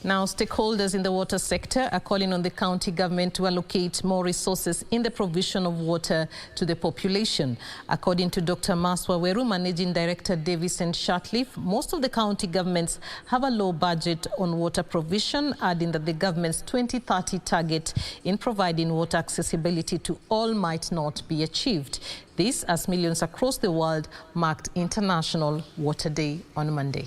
Now, stakeholders in the water sector are calling on the county government to allocate more resources in the provision of water to the population. According to Dr. Maswa Weru, Managing Director Davis and Shatleaf, most of the county governments have a low budget on water provision, adding that the government's 2030 target in providing water accessibility to all might not be achieved. This as millions across the world marked International Water Day on Monday.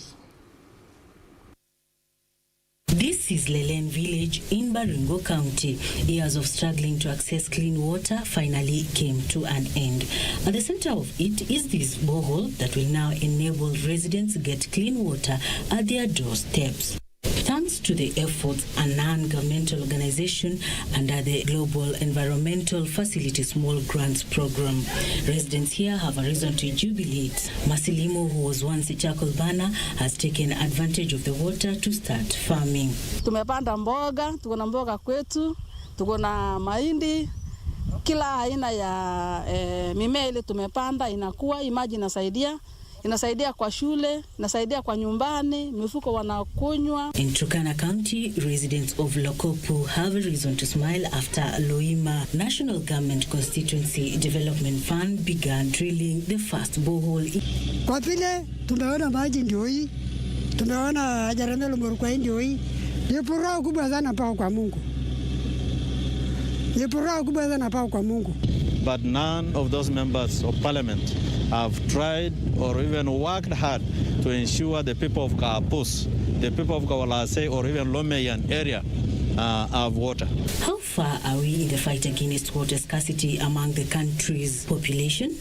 This is Lelen village in Baringo County. Years of struggling to access clean water finally came to an end. At the center of it is this borehole that will now enable residents to get clean water at their doorsteps. Thanks to the efforts of a non-governmental organization under the Global Environmental Facility Small Grants Program, residents here have a reason to jubilate. Masilimo, who was once a charcoal burner, has taken advantage of the water to start farming. Tumepanda mboga, tuko na mboga kwetu, tuko na mahindi, kila aina ya mimea ile tumepanda inakuwa, maji inasaidia kwa shule, inasaidia kwa nyumbani, mifuko wanakunywa. In Turkana County, residents of Lokopu have a reason to smile after Loima National Government Constituency Development Fund began drilling the first borehole. Kwa vile tumeona maji ndio hii, tumeona Jaramelo Murukwa ndio hii, ni furaha kubwa sana pao kwa Mungu. Ni furaha kubwa sana pao kwa Mungu. But none of those members of parliament have tried or even worked hard to ensure the people of Kaapus, the people of Kawalase or even Lomeyan area have water. How far are we in the fight against water scarcity among the country's population?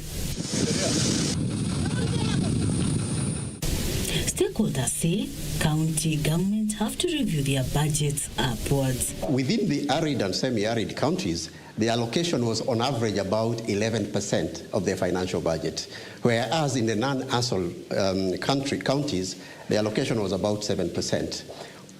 Stakeholders say county governments have to review their budgets upwards. Within the arid and semi-arid counties, the allocation was on average about 11% of their financial budget, whereas in the non-ASOL counties, the allocation was about 7%.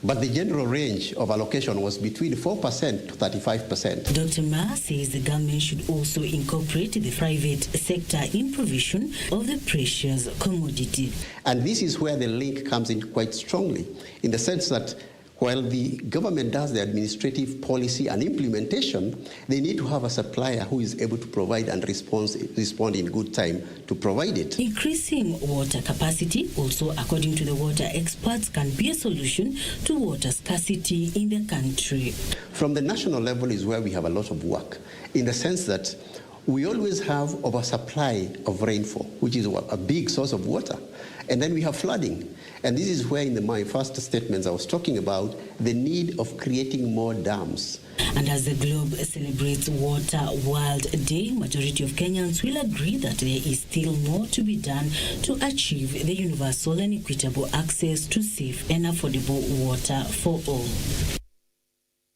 But the general range of allocation was between 4% to 35%. Dr. Ma says the government should also incorporate the private sector in provision of the precious commodity. And this is where the link comes in quite strongly, in the sense that while the government does the administrative policy and implementation, they need to have a supplier who is able to provide and respond in good time to provide it. Increasing water capacity, also according to the water experts, can be a solution to water scarcity in the country. From the national level is where we have a lot of work, in the sense that we always have oversupply of rainfall, which is a big source of water. And then we have flooding. And this is where in my first statements I was talking about the need of creating more dams. And as the globe celebrates Water World Day, majority of Kenyans will agree that there is still more to be done to achieve the universal and equitable access to safe and affordable water for all.